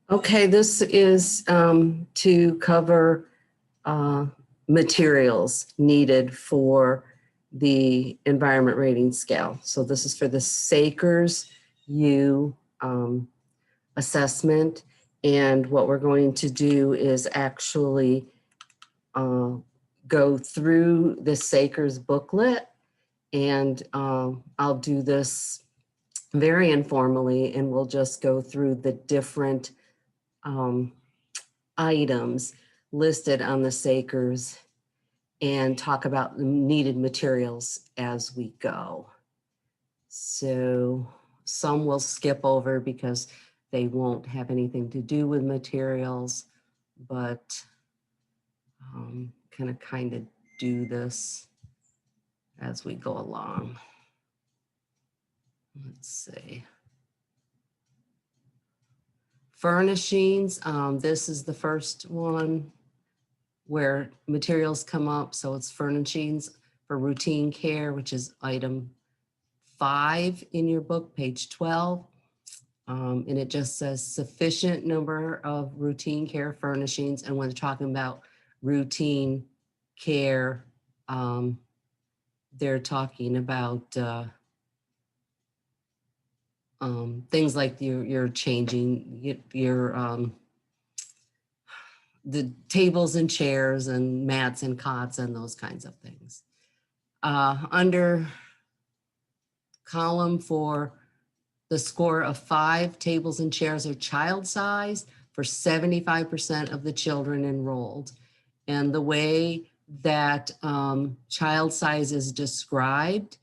Okay, this is to cover uh, materials needed for the environment rating scale. So this is for the SACERS U assessment. And what we're going to do is actually go through the SACERS booklet. And I'll do this very informally, and we'll just go through the different items listed on the SACERS and talk about the needed materials as we go. So some we'll skip over because they won't have anything to do with materials, but kind of do this as we go along. Let's see. Furnishings, this is the first one where materials come up. So it's furnishings for routine care, which is item 5 in your book, page 12. And it just says sufficient number of routine care furnishings. And when they're talking about routine care, they're talking about things like you're changing your the tables and chairs and mats and cots and those kinds of things. Under column for the score of 5, tables and chairs are child size for 75% of the children enrolled. And the way that child size is described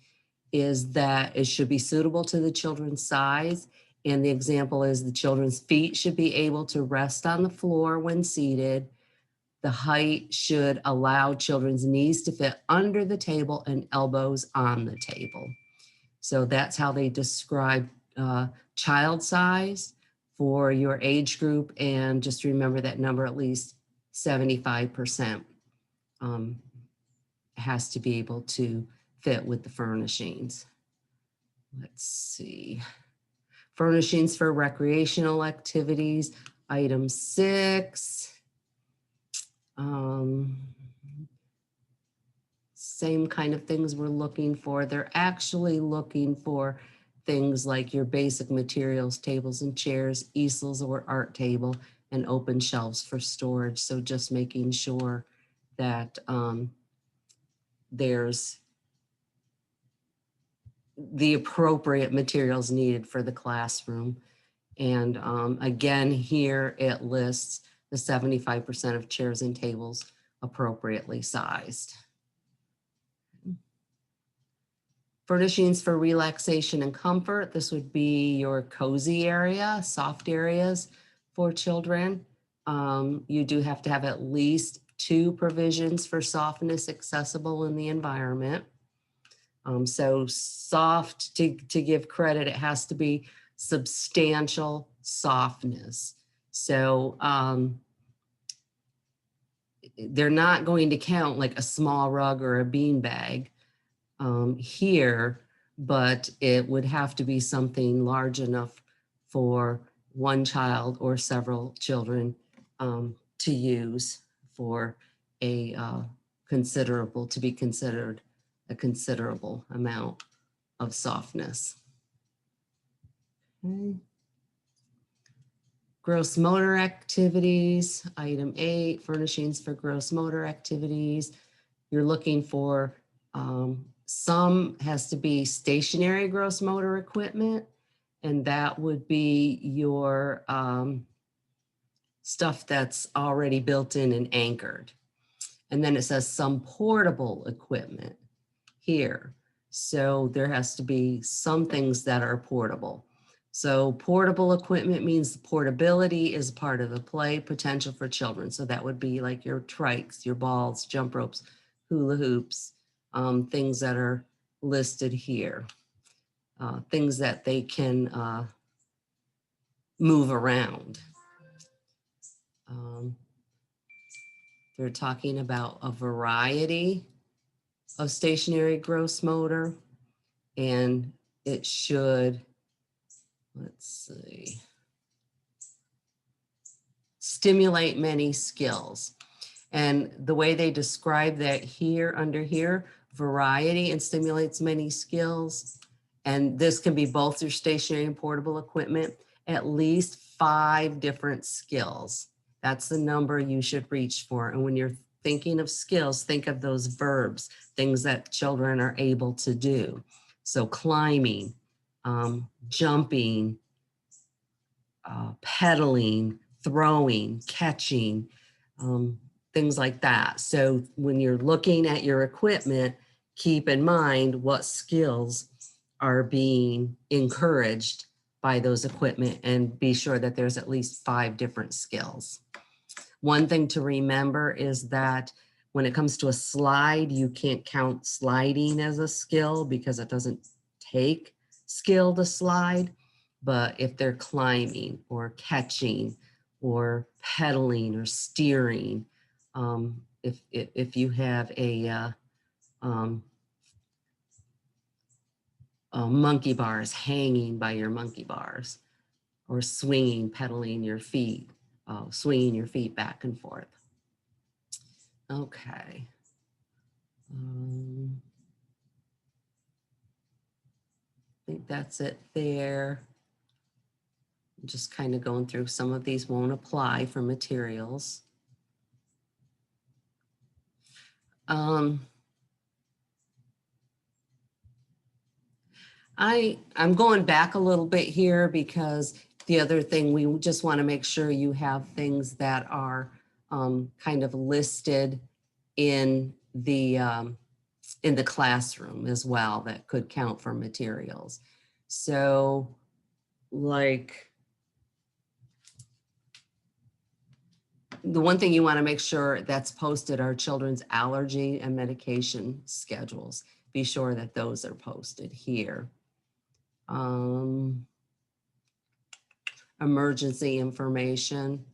is that it should be suitable to the children's size. And the example is the children's feet should be able to rest on the floor when seated. The height should allow children's knees to fit under the table and elbows on the table. So that's how they describe child size for your age group. And just remember that number, at least 75% has to be able to fit with the furnishings. Let's see. Furnishings for recreational activities, item 6. Same kind of things we're looking for. They're actually looking for things like your basic materials, tables and chairs, easels or art table, and open shelves for storage. So just making sure that there's the appropriate materials needed for the classroom. And again, here it lists the 75% of chairs and tables appropriately sized. Furnishings for relaxation and comfort. This would be your cozy area, soft areas for children. You do have to have at least 2 provisions for softness accessible in the environment. So soft, to give credit, it has to be substantial softness. So they're not going to count like a small rug or a bean bag here, but it would have to be something large enough for one child or several children to use for a considerable, to be considered a considerable amount of softness. Okay. Gross motor activities, item 8, furnishings for gross motor activities. You're looking for some has to be stationary gross motor equipment, and that would be your stuff that's already built in and anchored. And then it says some portable equipment here. So there has to be some things that are portable. So portable equipment means portability is part of the play potential for children. So that would be like your trikes, your balls, jump ropes, hula hoops, things that are listed here, things that they can move around. They're talking about a variety of stationary gross motor, and it should, let's see, stimulate many skills. And the way they describe that here, under here, variety and stimulates many skills. And this can be both your stationary and portable equipment, at least 5 different skills. That's the number you should reach for. And when you're thinking of skills, think of those verbs, things that children are able to do. So climbing, jumping, pedaling, throwing, catching, things like that. So when you're looking at your equipment, keep in mind what skills are being encouraged by those equipment and be sure that there's at least 5 different skills. One thing to remember is that when it comes to a slide, you can't count sliding as a skill because it doesn't take skill to slide. But if they're climbing or catching or pedaling or steering, if you have a monkey bars hanging by your monkey bars, or swinging, pedaling your feet, swinging your feet back and forth. Okay. I think that's it there. I'm just kind of going through, some of these won't apply for materials. I'm going back a little bit here because the other thing, we just want to make sure you have things that are kind of listed in the classroom as well that could count for materials. So like, the one thing you want to make sure that's posted are children's allergy and medication schedules. Be sure that those are posted here. Emergency information,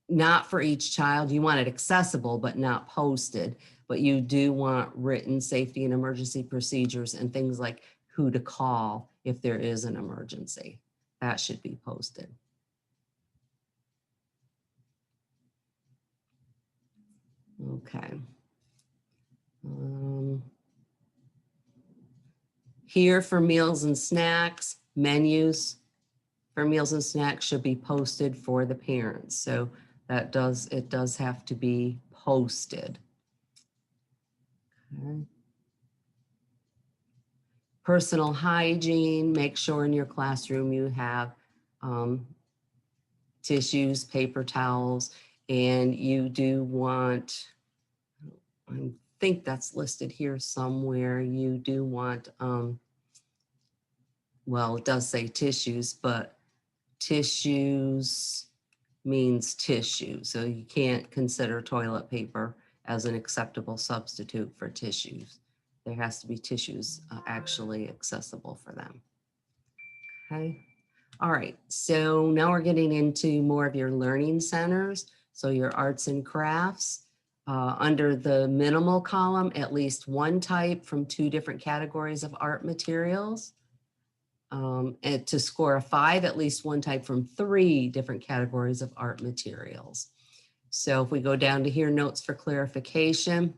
not for each child. You want it accessible, but not posted. But you do want written safety and emergency procedures and things like who to call if there is an emergency. That should be posted. Okay. Here for meals and snacks, menus for meals and snacks should be posted for the parents. So it does have to be posted. Okay. Personal hygiene, make sure in your classroom you have tissues, paper towels, and you do want, I think that's listed here somewhere, you do want, well, it does say tissues, but tissues means tissue. So you can't consider toilet paper as an acceptable substitute for tissues. There has to be tissues actually accessible for them. Okay. All right. So now we're getting into more of your learning centers. So your arts and crafts. Under the minimal column, at least 1 type from 2 different categories of art materials. And to score a 5, at least 1 type from 3 different categories of art materials. So if we go down to here, notes for clarification,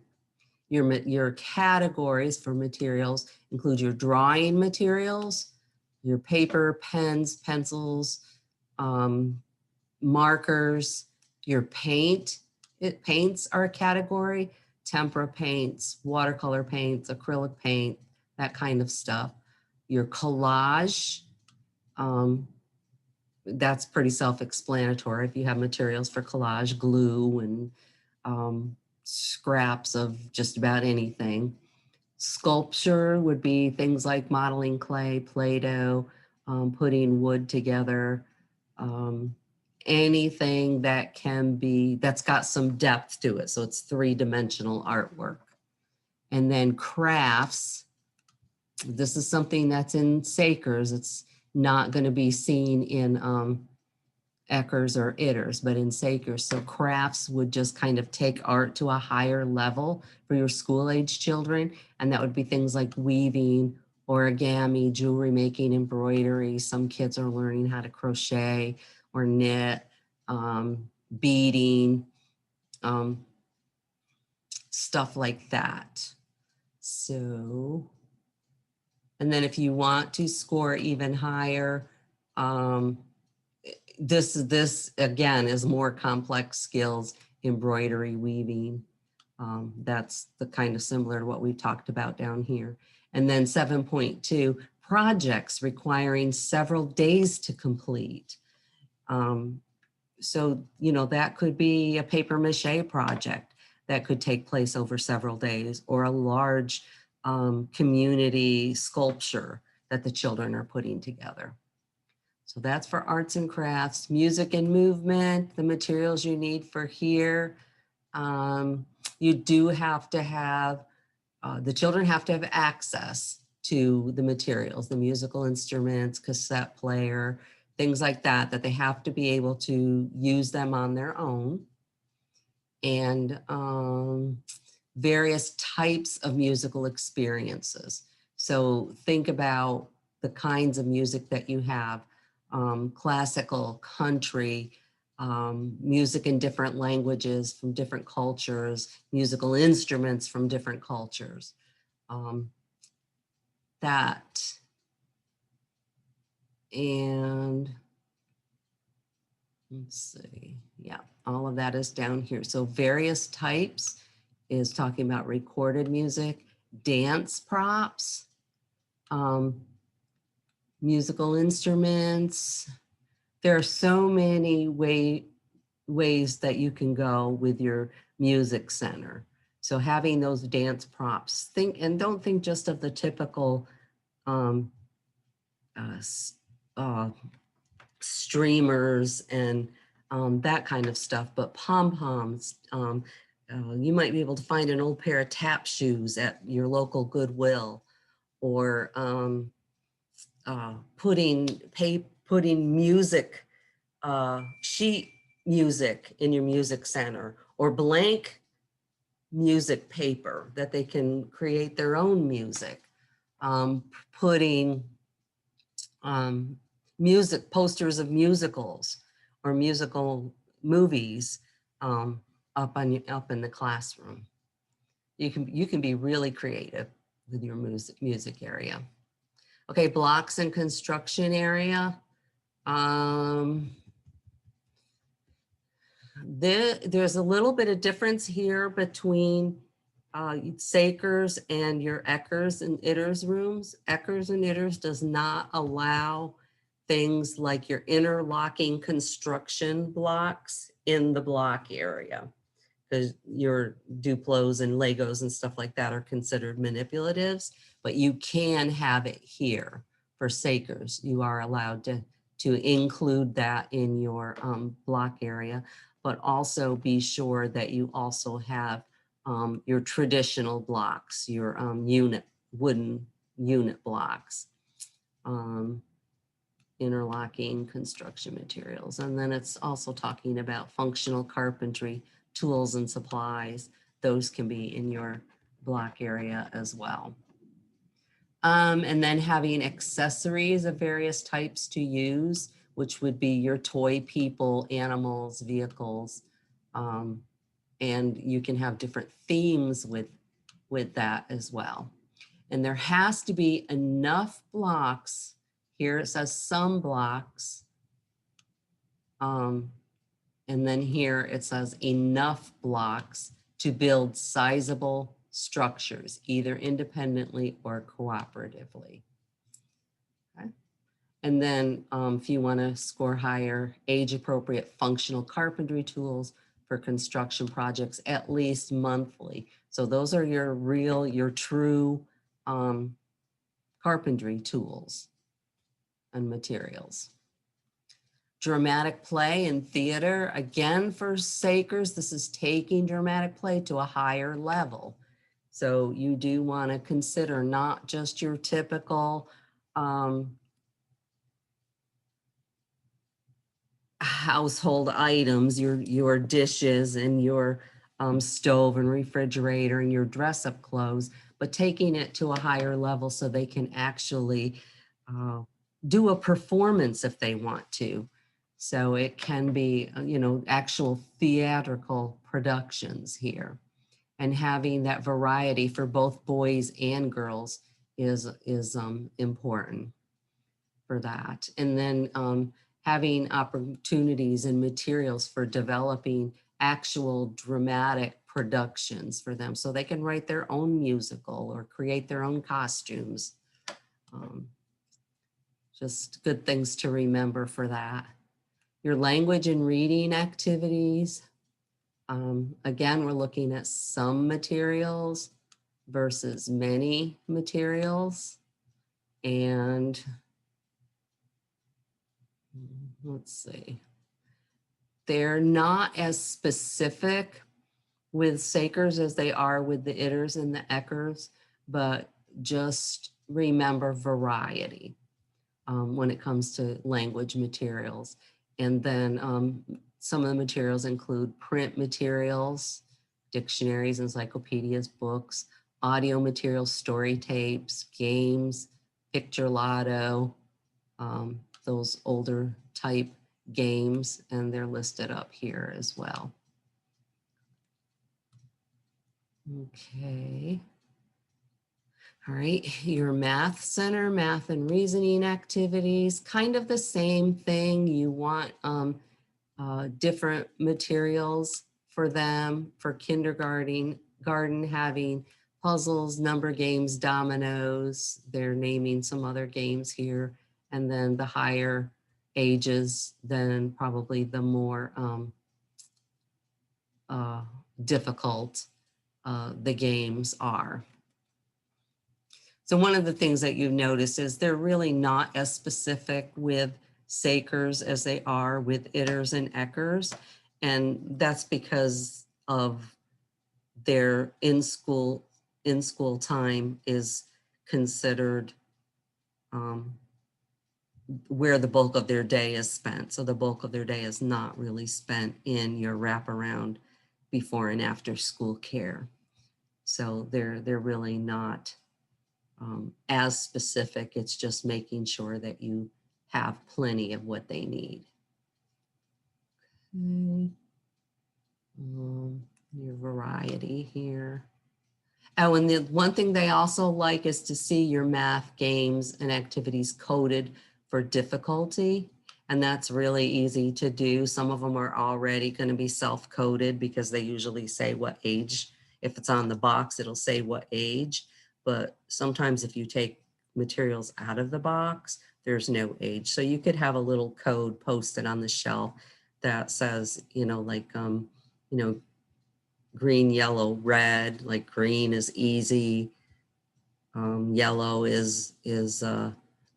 your categories for materials include your drawing materials, your paper, pens, pencils, markers, your paint. Paints are a category, tempera paints, watercolor paints, acrylic paint, that kind of stuff. Your collage, that's pretty self-explanatory. If you have materials for collage, glue and scraps of just about anything. Sculpture would be things like modeling clay, Play-Doh, putting wood together, anything that can be, that's got some depth to it. So it's 3-dimensional artwork. And then crafts, this is something that's in SACERS. It's not going to be seen in Eckers or ITERS, but in SACERS. So crafts would just kind of take art to a higher level for your school-age children. And that would be things like weaving, origami, jewelry making, embroidery. Some kids are learning how to crochet or knit, beading, stuff like that. So, and then if you want to score even higher, this again is more complex skills, embroidery, weaving. That's the kind of similar to what we talked about down here. And then 7.2, projects requiring several days to complete. So, you know, that could be a paper mache project that could take place over several days, or a large community sculpture that the children are putting together. So that's for arts and crafts. Music and movement, the materials you need for here. You do have to have, the children have to have access to the materials, the musical instruments, cassette player, things like that, that they have to be able to use them on their own. And various types of musical experiences. So think about the kinds of music that you have, classical, country, music in different languages from different cultures, musical instruments from different cultures. And let's see, yeah, all of that is down here. So various types is talking about recorded music, dance props, musical instruments. There are so many ways that you can go with your music center. So having those dance props, don't think just of the typical streamers and that kind of stuff, but pom-poms. You might be able to find an old pair of tap shoes at your local Goodwill, or putting music, sheet music in your music center, or blank music paper that they can create their own music. Putting music posters of musicals or musical movies up in the classroom. You can be really creative with your music area. Okay, blocks and construction area. There's a little bit of difference here between SACERS and your ECHRS and ITERS rooms. ECHRS and ITERS does not allow things like your interlocking construction blocks in the block area, because your Duplos and Legos and stuff like that are considered manipulatives, but you can have it here for SACERS. You are allowed to include that in your block area, but also be sure that you also have your traditional blocks, your wooden unit blocks, interlocking construction materials. And then it's also talking about functional carpentry, tools and supplies. Those can be in your block area as well. And then having accessories of various types to use, which would be your toy people, animals, vehicles. And you can have different themes with that as well. And there has to be enough blocks. Here it says some blocks. And then here it says enough blocks to build sizable structures, either independently or cooperatively. Okay. And then if you want to score higher, age-appropriate functional carpentry tools for construction projects, at least monthly. So those are your true carpentry tools and materials. Dramatic play and theater, again for SACERS, this is taking dramatic play to a higher level. So you do want to consider not just your typical household items, your dishes and your stove and refrigerator and your dress up clothes, but taking it to a higher level so they can actually do a performance if they want to. So it can be, you know, actual theatrical productions here. And having that variety for both boys and girls is important for that. And then having opportunities and materials for developing actual dramatic productions for them so they can write their own musical or create their own costumes. Just good things to remember for that. Your language and reading activities. Again, we're looking at some materials versus many materials. And let's see. They're not as specific with SACERS as they are with the ITERs and the ECHRs, but just remember variety when it comes to language materials. And then some of the materials include print materials, dictionaries, encyclopedias, books, audio materials, story tapes, games, picture lotto, those older type games, and they're listed up here as well. Okay. All right, your math center, math and reasoning activities, kind of the same thing. You want different materials for them. For kindergarten, having puzzles, number games, dominoes. They're naming some other games here. And then the higher ages, then probably the more difficult the games are. So one of the things that you've noticed is they're really not as specific with SACERS as they are with ITERs and ECHRs. And that's because of their in-school time is considered where the bulk of their day is spent. So the bulk of their day is not really spent in your wraparound before and after school care. So they're really not as specific. It's just making sure that you have plenty of what they need. Okay. Your variety here. Oh, and the one thing they also like is to see your math games and activities coded for difficulty. And that's really easy to do. Some of them are already going to be self-coded because they usually say what age. If it's on the box, it'll say what age. But sometimes if you take materials out of the box, there's no age. So you could have a little code posted on the shelf that says, you know, like, you know, green, yellow, red, like green is easy. Yellow is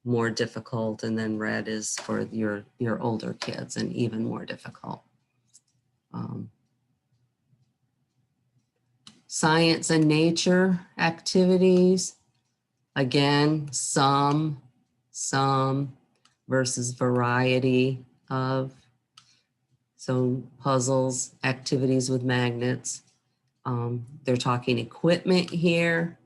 more difficult, and then red is for your older kids and even more difficult. Science and nature activities. Again, some versus variety of. So puzzles, activities with magnets. They're talking equipment here.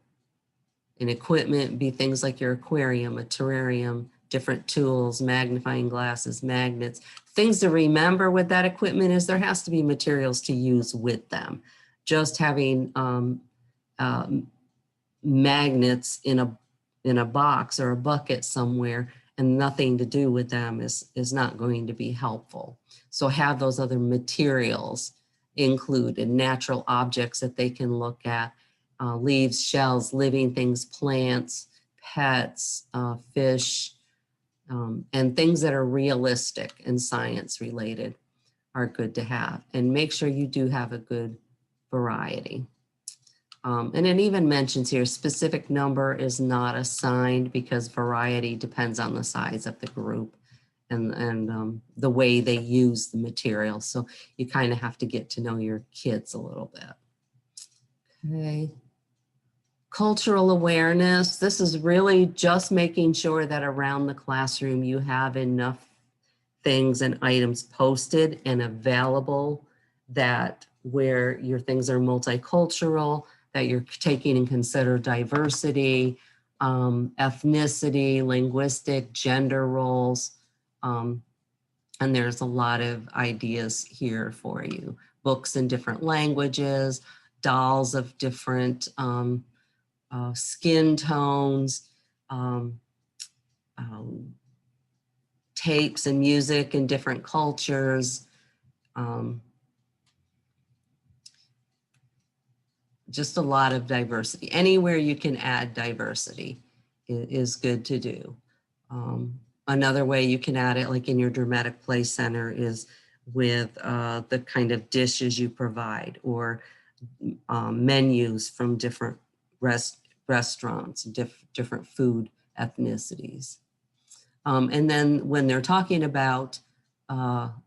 And equipment be things like your aquarium, a terrarium, different tools, magnifying glasses, magnets. Things to remember with that equipment is there has to be materials to use with them. Just having magnets in a box or a bucket somewhere and nothing to do with them is not going to be helpful. So have those other materials included, natural objects that they can look at, leaves, shells, living things, plants, pets, fish, and things that are realistic and science related are good to have. And make sure you do have a good variety. And it even mentions here, specific number is not assigned because variety depends on the size of the group and the way they use the material. So you kind of have to get to know your kids a little bit. Okay. Cultural awareness. This is really just making sure that around the classroom you have enough things and items posted and available that where your things are multicultural, that you're taking in consider diversity, ethnicity, linguistic, gender roles, And there's a lot of ideas here for you. Books in different languages, dolls of different skin tones, um, tapes and music in different cultures. Just a lot of diversity. Anywhere you can add diversity is good to do. Another way you can add it, like in your dramatic play center, is with the kind of dishes you provide, or menus from different restaurants, different food ethnicities. And then when they're talking about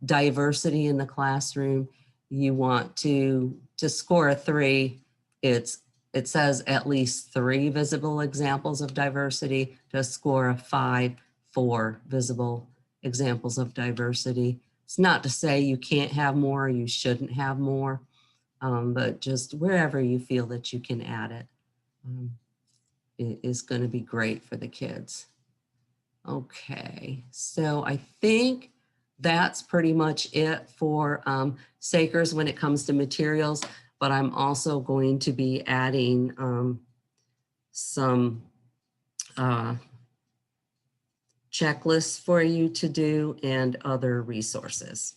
diversity in the classroom, you want to score a 3. It says at least 3 visible examples of diversity. To score a 5, 4 visible examples of diversity. It's not to say you can't have more, or you shouldn't have more, but just wherever you feel that you can add it, it is going to be great for the kids. Okay, so I think that's pretty much it for SACERS when it comes to materials, but I'm also going to be adding some checklists for you to do and other resources.